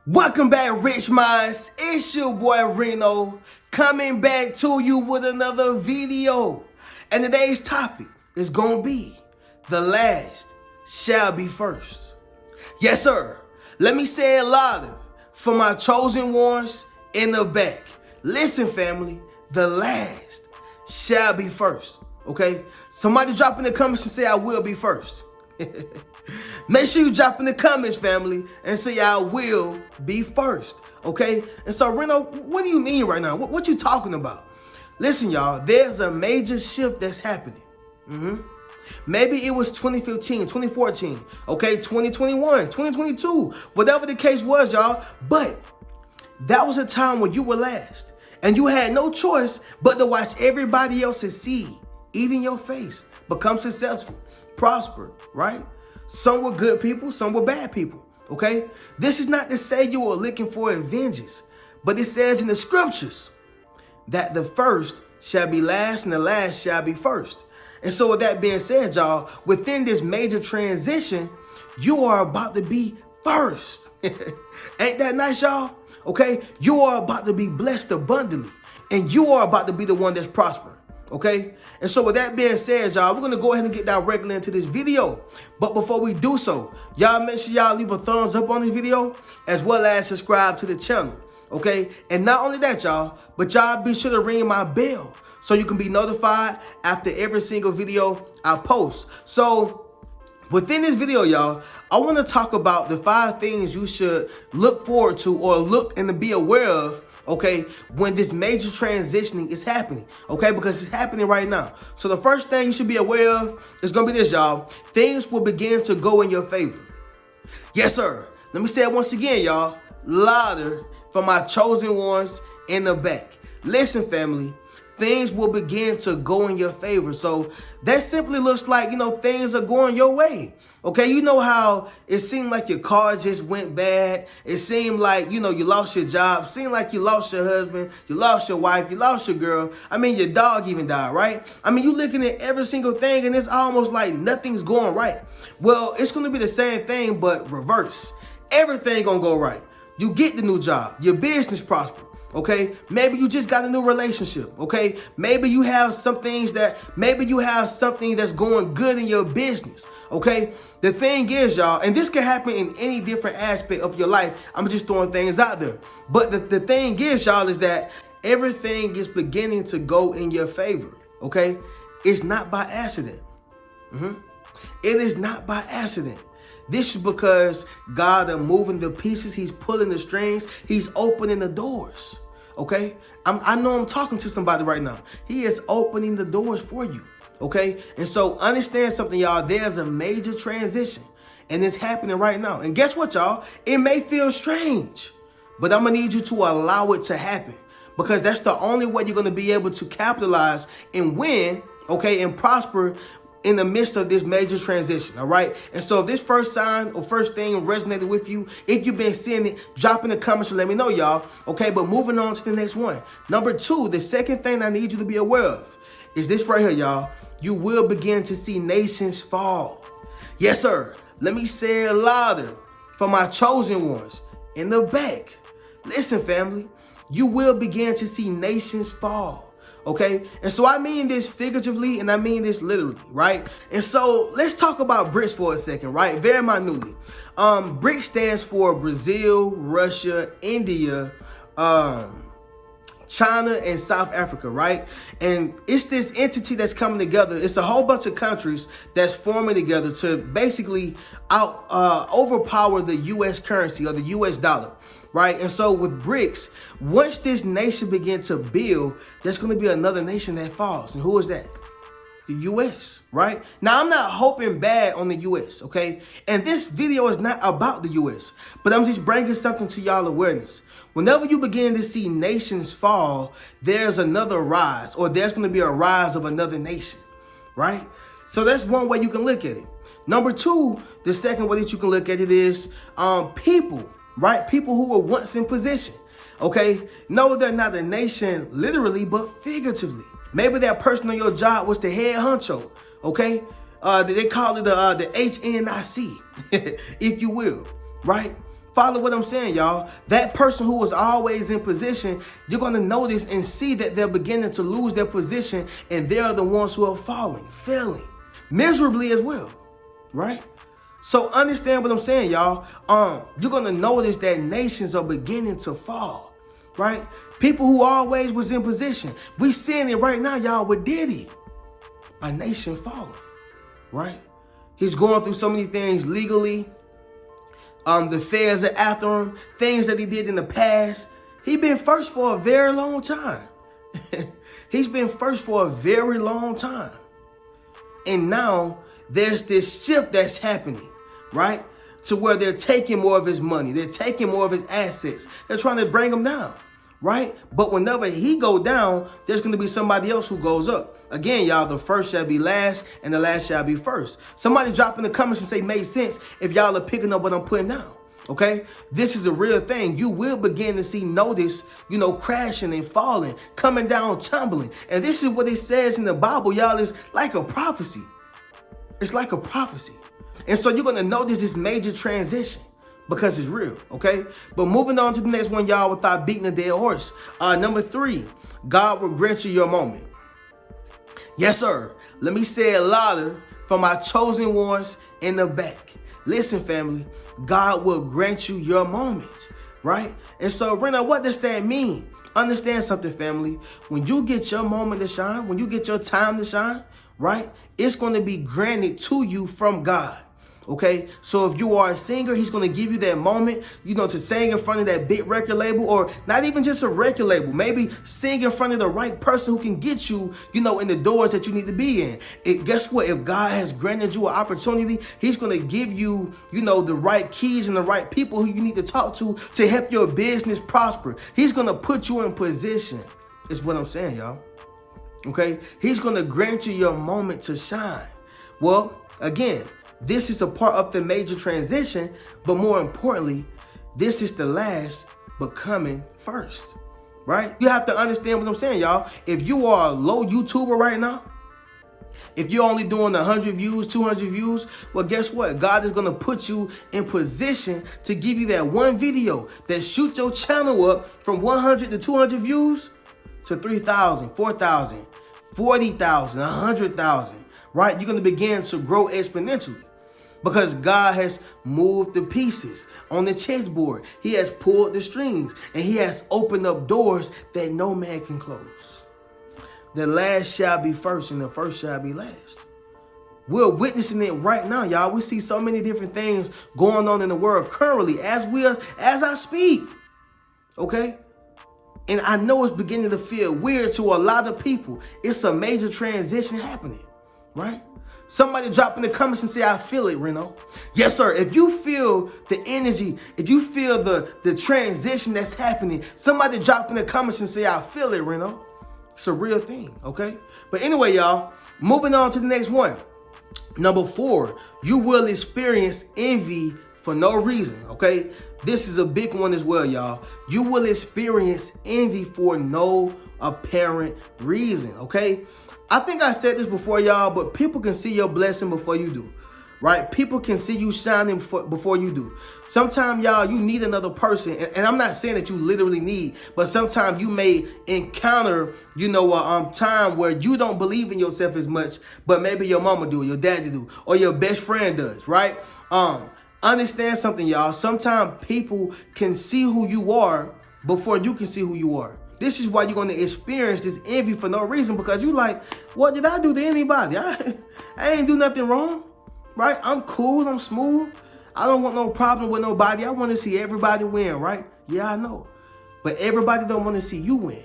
Welcome back, Rich Minds. It's your boy Reno coming back to you with another video. And today's topic is gonna be the last shall be first. Yes, sir. Let me say it louder for my chosen ones in the back. Listen, family, the last shall be first. Okay? Somebody drop in the comments and say I will be first. Make sure you drop in the comments, family, and say I will be first, okay? And so, Reno, what do you mean right now? What you talking about? Listen, y'all, there's a major shift that's happening. Maybe it was 2015, 2014, okay, 2021, 2022, whatever the case was, y'all. But that was a time when you were last, and you had no choice but to watch everybody else succeed, eat in your face, become successful, prosper, right? Some were good people, some were bad people, okay? This is not to say you are looking for vengeance, but it says in the scriptures that the first shall be last and the last shall be first. And so with that being said, y'all, within this major transition, you are about to be first. Ain't that nice, y'all? Okay? You are about to be blessed abundantly, and you are about to be the one that's prospering. Okay? And so with that being said, y'all, we're going to go ahead and get directly into this video. But before we do so, y'all make sure y'all leave a thumbs up on this video, as well as subscribe to the channel. Okay? And not only that, y'all, but y'all be sure to ring my bell so you can be notified after every single video I post. So within this video, y'all, I want to talk about the 5 things you should look forward to or look and to be aware of, okay, when this major transitioning is happening, okay, because it's happening right now. So the first thing you should be aware of is going to be this, y'all. Things will begin to go in your favor. Yes, sir. Let me say it once again, y'all, louder for my chosen ones in the back. Listen, family. Things will begin to go in your favor. So that simply looks like, things are going your way. Okay, you know how it seemed like your car just went bad. It seemed like, you lost your job. It seemed like you lost your husband. You lost your wife. You lost your girl. I mean, your dog even died, right? I mean, you looking at every single thing and it's almost like nothing's going right. Well, it's going to be the same thing, but reverse. Everything going to go right. You get the new job. Your business prosper. Okay, maybe you just got a new relationship. Okay, maybe you have something that's going good in your business. Okay, the thing is, y'all, and this can happen in any different aspect of your life. I'm just throwing things out there. But the thing is, y'all, is that everything is beginning to go in your favor. Okay, it's not by accident. It is not by accident. This is because God are moving the pieces. He's pulling the strings. He's opening the doors. Okay? I know I'm talking to somebody right now. He is opening the doors for you. Okay? And so understand something, y'all. There's a major transition. And it's happening right now. And guess what, y'all? It may feel strange. But I'm going to need you to allow it to happen. Because that's the only way you're going to be able to capitalize and win, okay, and prosper in the midst of this major transition, all right? And so if this first sign or first thing resonated with you, if you've been seeing it, drop in the comments and let me know, y'all, okay? But moving on to the next one. Number 2, the second thing I need you to be aware of is this right here, y'all. You will begin to see nations fall. Yes, sir. Let me say it louder for my chosen ones in the back. Listen, family, you will begin to see nations fall. Okay, and so I mean this figuratively and I mean this literally, right? And so let's talk about BRICS for a second, right? Very minutely. BRICS stands for Brazil, Russia, India, China, and South Africa, right? And it's this entity that's coming together. It's a whole bunch of countries that's forming together to basically overpower the U.S. currency or the U.S. dollar. Right? And so with BRICS, once this nation begins to build, there's going to be another nation that falls. And who is that? The U.S., right? Now, I'm not hoping bad on the U.S., okay? And this video is not about the U.S., but I'm just bringing something to y'all awareness. Whenever you begin to see nations fall, there's another rise, or there's going to be a rise of another nation, right? So that's one way you can look at it. Number 2, the second way that you can look at it is people. Right? People who were once in position. Okay? No, they're not a nation literally, but figuratively. Maybe that person on your job was the head honcho. Okay? They call it the HNIC, if you will. Right? Follow what I'm saying, y'all. That person who was always in position, you're going to notice and see that they're beginning to lose their position, and they're the ones who are falling, failing, miserably as well, right? So understand what I'm saying, y'all. You're going to notice that nations are beginning to fall, right? People who always was in position. We seeing it right now, y'all, with Diddy. A nation falling, right? He's going through so many things legally. The feds are after him. Things that he did in the past. He's been first for a very long time. He's been first for a very long time. And now there's this shift that's happening, right? To where they're taking more of his money. They're taking more of his assets. They're trying to bring him down, right? But whenever he go down, there's going to be somebody else who goes up. Again, y'all, the first shall be last and the last shall be first. Somebody drop in the comments and say, made sense, if y'all are picking up what I'm putting down. Okay, this is a real thing. You will begin to see notice, crashing and falling, coming down, tumbling. And this is what it says in the Bible, y'all. It's like a prophecy. It's like a prophecy. And so you're going to notice this major transition because it's real. Okay, but moving on to the next one, y'all, without beating a dead horse. Number 3, God will grant you your moment. Yes, sir. Let me say it louder for my chosen ones in the back. Listen, family, God will grant you your moment, right? And so, Rena, what does that mean? Understand something, family. When you get your moment to shine, when you get your time to shine, right, it's going to be granted to you from God. Okay, so if you are a singer, he's going to give you that moment, to sing in front of that big record label, or not even just a record label, maybe sing in front of the right person who can get you, in the doors that you need to be in. Guess what? If God has granted you an opportunity, he's going to give you, the right keys and the right people who you need to talk to help your business prosper. He's going to put you in position, is what I'm saying, y'all. Okay, he's going to grant you your moment to shine. Well, again, this is a part of the major transition, but more importantly, this is the last becoming first, right? You have to understand what I'm saying, y'all. If you are a low YouTuber right now, if you're only doing 100 views, 200 views, well, guess what? God is going to put you in position to give you that one video that shoot your channel up from 100 to 200 views to 3,000, 4,000, 40,000, 100,000, right? You're going to begin to grow exponentially. Because God has moved the pieces on the chessboard. He has pulled the strings and he has opened up doors that no man can close. The last shall be first and the first shall be last. We're witnessing it right now, y'all. We see so many different things going on in the world currently as I speak. Okay? And I know it's beginning to feel weird to a lot of people. It's a major transition happening, right? Somebody drop in the comments and say, I feel it, Reno. Yes, sir. If you feel the energy, if you feel the transition that's happening, somebody drop in the comments and say, I feel it, Reno. It's a real thing, okay? But anyway, y'all, moving on to the next one. Number 4, you will experience envy for no reason, okay? This is a big one as well, y'all. You will experience envy for no apparent reason, okay? I think I said this before, y'all, but people can see your blessing before you do, right? People can see you shining before you do. Sometimes, y'all, you need another person. And I'm not saying that you literally need, but sometimes you may encounter, a time where you don't believe in yourself as much, but maybe your mama do, your daddy do, or your best friend does, right? Understand something, y'all. Sometimes people can see who you are before you can see who you are. This is why you're going to experience this envy for no reason, because you like, what did I do to anybody? I ain't do nothing wrong, right? I'm cool. I'm smooth. I don't want no problem with nobody. I want to see everybody win, right? Yeah, I know. But everybody don't want to see you win.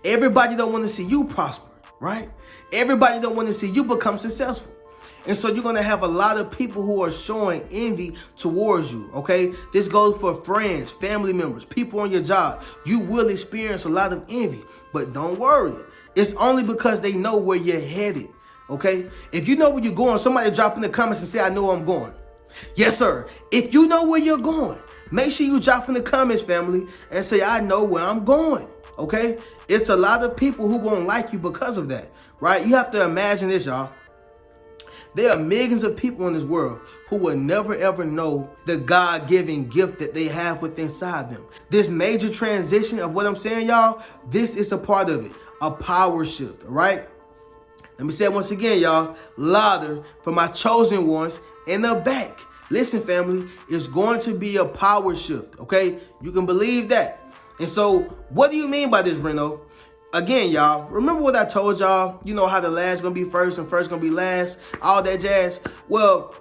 Everybody don't want to see you prosper, right? Everybody don't want to see you become successful. And so you're going to have a lot of people who are showing envy towards you, okay? This goes for friends, family members, people on your job. You will experience a lot of envy, but don't worry. It's only because they know where you're headed, okay? If you know where you're going, somebody drop in the comments and say, I know where I'm going. Yes, sir. If you know where you're going, make sure you drop in the comments, family, and say, I know where I'm going, okay? It's a lot of people who won't like you because of that, right? You have to imagine this, y'all. There are millions of people in this world who will never ever know the God-given gift that they have within inside them. This major transition of what I'm saying, y'all, this is a part of it, a power shift, all right? Let me say it once again, y'all, louder for my chosen ones in the back. Listen, family, it's going to be a power shift, okay? You can believe that. And so, what do you mean by this, Reno? Again, y'all, remember what I told y'all? You know how the last gonna be first and first gonna be last, all that jazz? Well,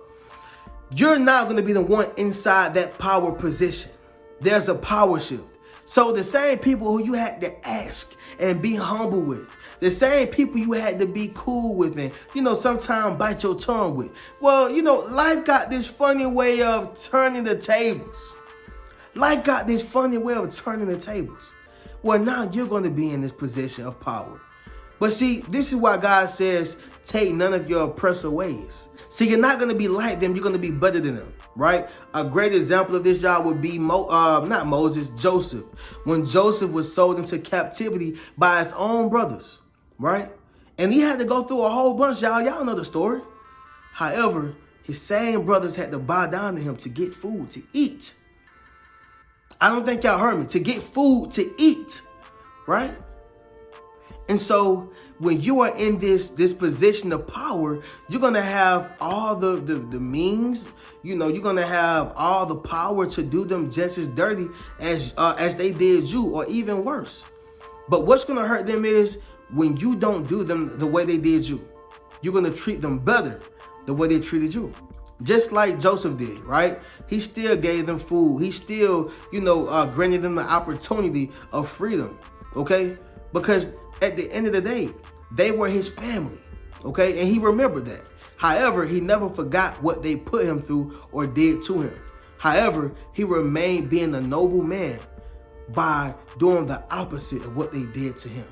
you're not gonna be the one inside that power position. There's a power shift. So the same people who you had to ask and be humble with, the same people you had to be cool with and, sometimes bite your tongue with. Well, life got this funny way of turning the tables. Life got this funny way of turning the tables. Well, now you're going to be in this position of power. But see, this is why God says, take none of your oppressor ways. See, you're not going to be like them. You're going to be better than them, right? A great example of this, y'all, would be Joseph. When Joseph was sold into captivity by his own brothers, right? And he had to go through a whole bunch, y'all. Y'all know the story. However, his same brothers had to bow down to him to get food to eat. I don't think y'all heard me. To get food to eat, right? And so when you are in this position of power, you're going to have all the means, you're going to have all the power to do them just as dirty as they did you, or even worse. But what's going to hurt them is when you don't do them the way they did you. You're going to treat them better the way they treated you. Just like Joseph did, right? He still gave them food. He still, granted them the opportunity of freedom, okay? Because at the end of the day, they were his family, okay? And he remembered that. However, he never forgot what they put him through or did to him. However, he remained being a noble man by doing the opposite of what they did to him,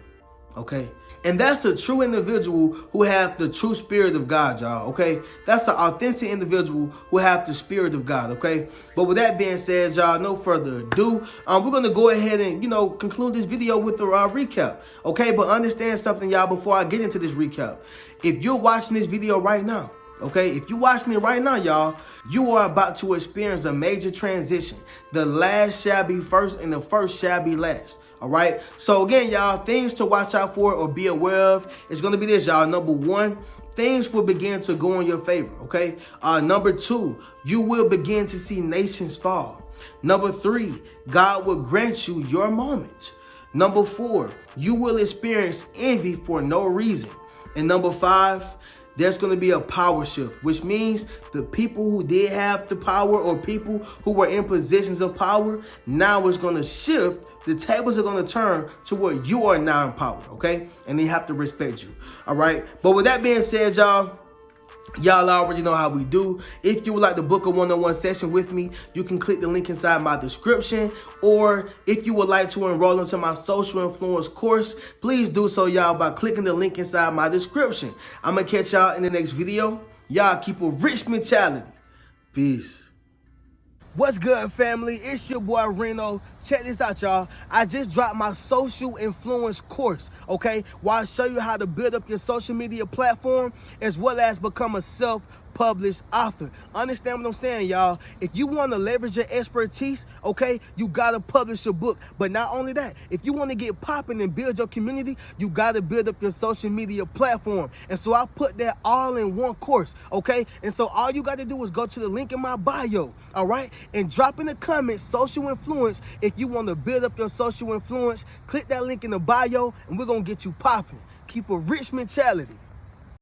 okay? And that's a true individual who have the true spirit of God, y'all, okay? That's an authentic individual who have the spirit of God, okay? But with that being said, y'all, no further ado, we're going to go ahead and, conclude this video with the recap, okay? But understand something, y'all, before I get into this recap. If you're watching this video right now, okay, if you're watching it right now, y'all, you are about to experience a major transition. The last shall be first and the first shall be last. All right. So again, y'all, things to watch out for or be aware of. It's going to be this, y'all. Number one, things will begin to go in your favor. OK. Number two, you will begin to see nations fall. Number three, God will grant you your moment. Number four, you will experience envy for no reason. And number five, there's going to be a power shift, which means the people who did have the power or people who were in positions of power, now it's going to shift. The tables are going to turn to where you are now in power, okay? And they have to respect you, all right? But with that being said, y'all already know how we do. If you would like to book a one-on-one session with me, you can click the link inside my description. Or if you would like to enroll into my social influence course, please do so, y'all, by clicking the link inside my description. I'm going to catch y'all in the next video. Y'all keep a rich mentality. Peace. What's good, family? It's your boy Reno. Check this out, y'all. I just dropped my social influence course, okay? Where I show you how to build up your social media platform as well as become a self-published author. Understand what I'm saying, y'all? If you want to leverage your expertise, okay, you got to publish your book. But not only that, if you want to get popping and build your community, you got to build up your social media platform. And so I put that all in one course, okay? And so all you got to do is go to the link in my bio, all right? And drop in the comments, social influence. If you want to build up your social influence, click that link in the bio and we're going to get you popping. Keep a rich mentality.